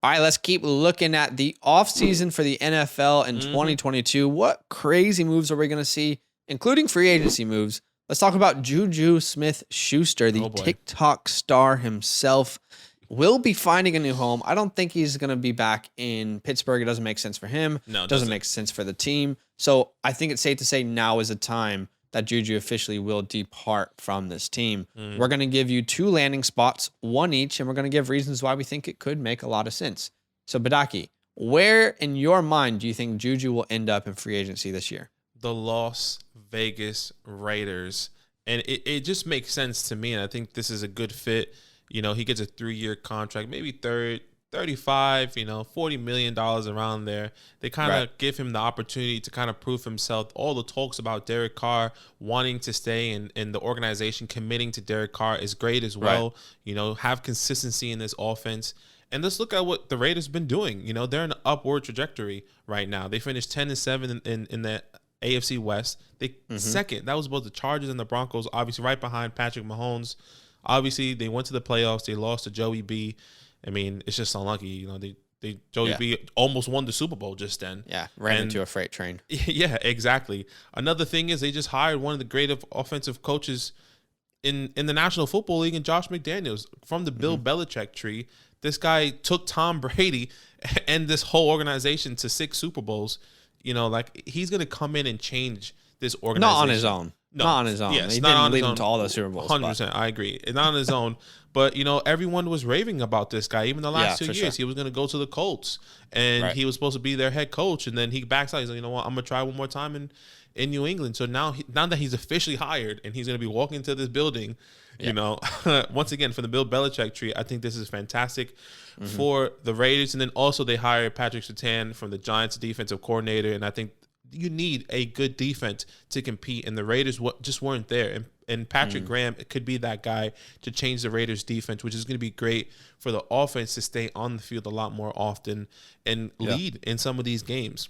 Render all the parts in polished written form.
All right, let's keep looking at the offseason for the NFL in 2022. What crazy moves are we going to see, including free agency moves? Let's talk about Juju Smith-Schuster, the TikTok star himself. Will be finding a new home. I don't think he's going to be back in Pittsburgh. It doesn't make sense for him. No, it doesn't make sense for the team. So I think it's safe to say now is the time that Juju officially will depart from this team. We're going to give you 2 landing spots, 1 each, and we're going to give reasons why we think it could make a lot of sense. So Badake, where in your mind do you think Juju will end up in free agency this year? The Las Vegas Raiders. And it just makes sense to me, and I think this is a good fit. You know, he gets a 3-year contract, maybe 35, $40 million around there. They kind of give him the opportunity to kind of prove himself. All the talks about Derek Carr wanting to stay and the organization committing to Derek Carr is great as well. Have consistency in this offense. And let's look at what the Raiders have been doing. They're in an upward trajectory right now. They finished 10-7 in the AFC West. They second. That was both the Chargers and the Broncos, obviously right behind Patrick Mahomes. Obviously, they went to the playoffs. They lost to Joey B. I mean, it's just unlucky. Joey B almost won the Super Bowl just then. Yeah, ran into a freight train. Yeah, exactly. Another thing is they just hired one of the great offensive coaches in the National Football League, and Josh McDaniels from the Bill Belichick tree. This guy took Tom Brady and this whole organization to 6 Super Bowls. He's going to come in and change this organization. Not on his own. No, not on his own. Yes, he not didn't on lead his him own. to all those Super Bowls. 100%. I agree. Not on his own. But, everyone was raving about this guy. Even the last 2 years, sure. he was going to go to the Colts. And he was supposed to be their head coach. And then he backs out. He's like, you know what? I'm going to try one more time in New England. So now that he's officially hired and he's going to be walking into this building, once again, from the Bill Belichick tree, I think this is fantastic for the Raiders. And then also they hired Patrick Surtain from the Giants defensive coordinator. And I think you need a good defense to compete, and the Raiders just weren't there. And Patrick Graham could be that guy to change the Raiders defense, which is going to be great for the offense to stay on the field a lot more often and lead in some of these games.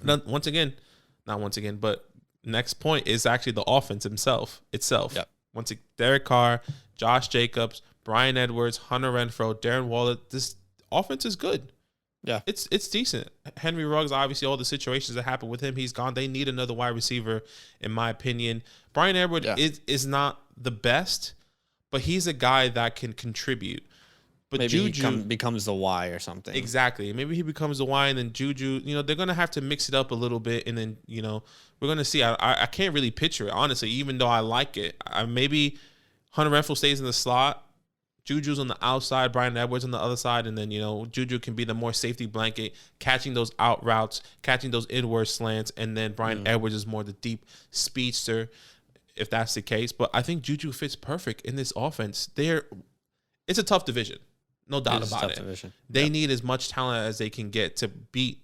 Not once again, but next point is actually the offense itself. Once again, Derek Carr, Josh Jacobs, Bryan Edwards, Hunter Renfrow, Darren Waller. This offense is good. Yeah, it's decent. Henry Ruggs, obviously, all the situations that happened with him, he's gone. They need another wide receiver, in my opinion. Bryan Edwards is not the best, but he's a guy that can contribute. But maybe Juju he becomes the Y or something. Exactly. Maybe he becomes the Y, and then Juju, they're going to have to mix it up a little bit, and then, we're going to see. I can't really picture it, honestly, even though I like it. Maybe Hunter Renfrow stays in the slot. Juju's on the outside, Bryan Edwards on the other side, and then, Juju can be the more safety blanket, catching those out routes, catching those inward slants, and then Bryan Edwards is more the deep speedster, if that's the case. But I think Juju fits perfect in this offense. It's a tough division, no doubt about it. They need as much talent as they can get to beat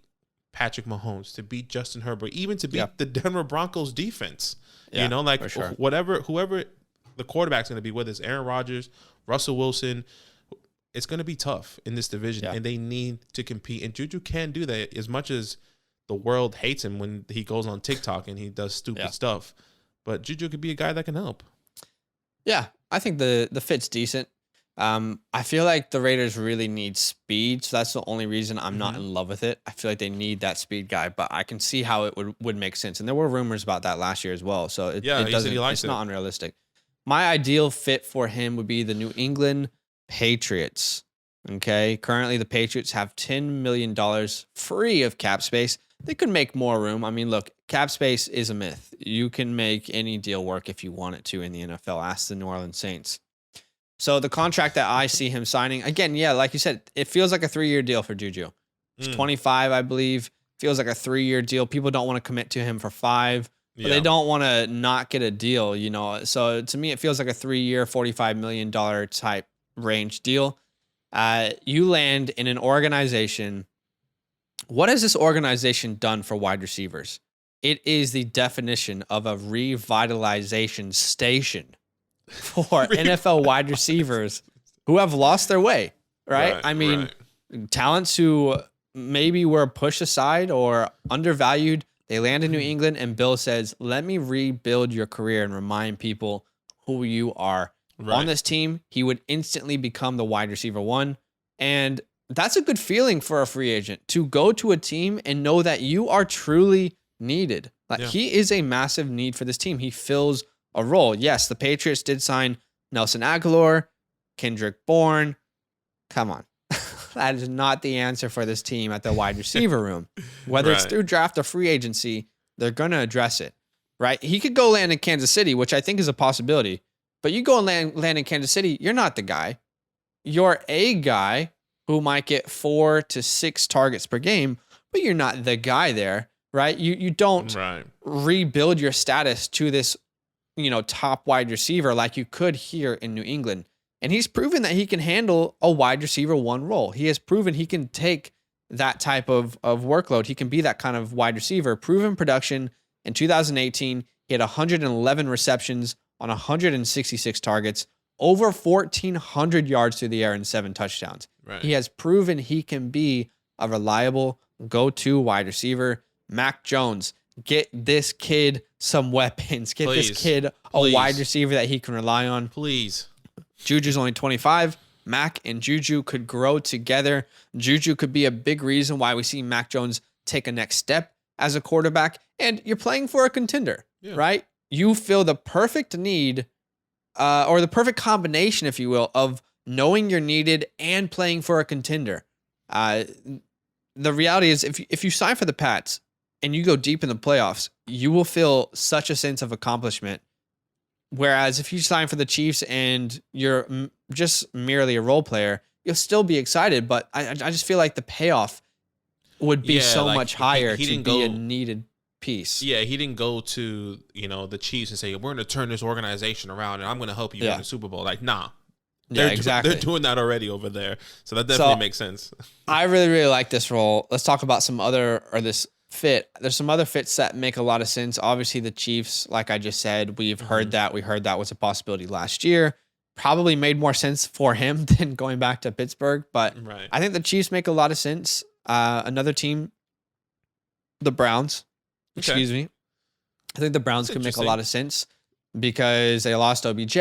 Patrick Mahomes, to beat Justin Herbert, even to beat the Denver Broncos defense. Whoever the quarterback's going to be, whether it's Aaron Rodgers, Russell Wilson, it's going to be tough in this division, and they need to compete. And Juju can do that, as much as the world hates him when he goes on TikTok and he does stupid stuff. But Juju could be a guy that can help. Yeah, I think the fit's decent. I feel like the Raiders really need speed, so that's the only reason I'm not in love with it. I feel like they need that speed guy, but I can see how it would make sense. And there were rumors about that last year as well, so it's not unrealistic. My ideal fit for him would be the New England Patriots. Okay. Currently, the Patriots have $10 million free of cap space. They could make more room. I mean, look, cap space is a myth. You can make any deal work if you want it to in the NFL. Ask the New Orleans Saints. So the contract that I see him signing, again, like you said, it feels like a 3-year deal for Juju. He's 25, I believe. Feels like a 3-year deal. People don't want to commit to him for 5. But they don't want to not get a deal, So to me, it feels like a 3-year, $45 million type range deal. You land in an organization. What has this organization done for wide receivers? It is the definition of a revitalization station for NFL wide receivers who have lost their way, right? I mean, talents who maybe were pushed aside or undervalued. They land in New England, and Bill says, let me rebuild your career and remind people who you are. On this team, he would instantly become the wide receiver 1. And that's a good feeling for a free agent to go to a team and know that you are truly needed. Like he is a massive need for this team. He fills a role. Yes, the Patriots did sign Nelson Aguilar, Kendrick Bourne. Come on. That is not the answer for this team at the wide receiver room. Whether it's through draft or free agency, they're going to address it, right? He could go land in Kansas City, which I think is a possibility. But you go and land in Kansas City, you're not the guy. You're a guy who might get 4 to 6 targets per game, but you're not the guy there, right? You don't rebuild your status to this, top wide receiver like you could here in New England. And he's proven that he can handle a wide receiver 1 role. He has proven he can take that type of workload. He can be that kind of wide receiver. Proven production in 2018. He had 111 receptions on 166 targets, over 1,400 yards through the air and 7 touchdowns. Right. He has proven he can be a reliable go-to wide receiver. Mac Jones, get this kid some weapons. Get this kid a wide receiver that he can rely on. Please. Juju's only 25. Mac and Juju could grow together. Juju could be a big reason why we see Mac Jones take a next step as a quarterback. And you're playing for a contender, right? You feel the perfect need or the perfect combination, if you will, of knowing you're needed and playing for a contender. The reality is if you sign for the Pats and you go deep in the playoffs, you will feel such a sense of accomplishment. Whereas if you sign for the Chiefs and you're just merely a role player, you'll still be excited. But I just feel like the payoff would be so much higher to be a needed piece. Yeah, he didn't go to the Chiefs and say, we're going to turn this organization around and I'm going to help you win the Super Bowl. Like, nah. Exactly. They're doing that already over there. So that definitely makes sense. I really, really like this role. Let's talk about this fit. There's some other fits that make a lot of sense. Obviously, the Chiefs, like I just said, we've heard that. We heard that was a possibility last year. Probably made more sense for him than going back to Pittsburgh. But I think the Chiefs make a lot of sense. Another team, the Browns. Excuse me. I think the Browns could make a lot of sense because they lost OBJ.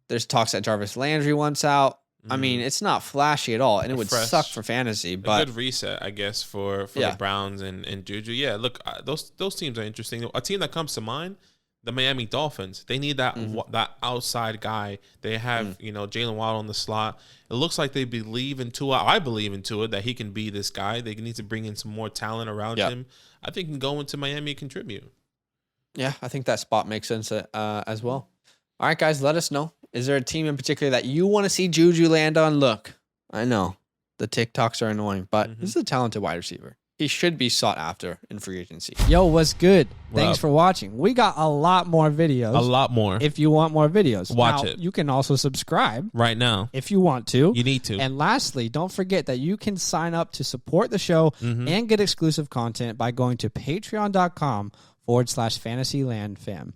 There's talks that Jarvis Landry wants out. I mean, it's not flashy at all, and it would suck for fantasy. But a good reset, I guess, for the Browns and Juju. Yeah, look, those teams are interesting. A team that comes to mind, the Miami Dolphins. They need that outside guy. They have Jalen Waddle in the slot. It looks like they believe in Tua. I believe in Tua that he can be this guy. They need to bring in some more talent around him. I think he can go into Miami and contribute. Yeah, I think that spot makes sense as well. All right, guys, let us know. Is there a team in particular that you want to see Juju land on? Look, I know the TikToks are annoying, but this is a talented wide receiver. He should be sought after in free agency. Yo, what's good? Thanks for watching. We got a lot more videos. A lot more. If you want more videos. Watch it. You can also subscribe. Right now. If you want to. You need to. And lastly, don't forget that you can sign up to support the show and get exclusive content by going to patreon.com/fantasylandfam.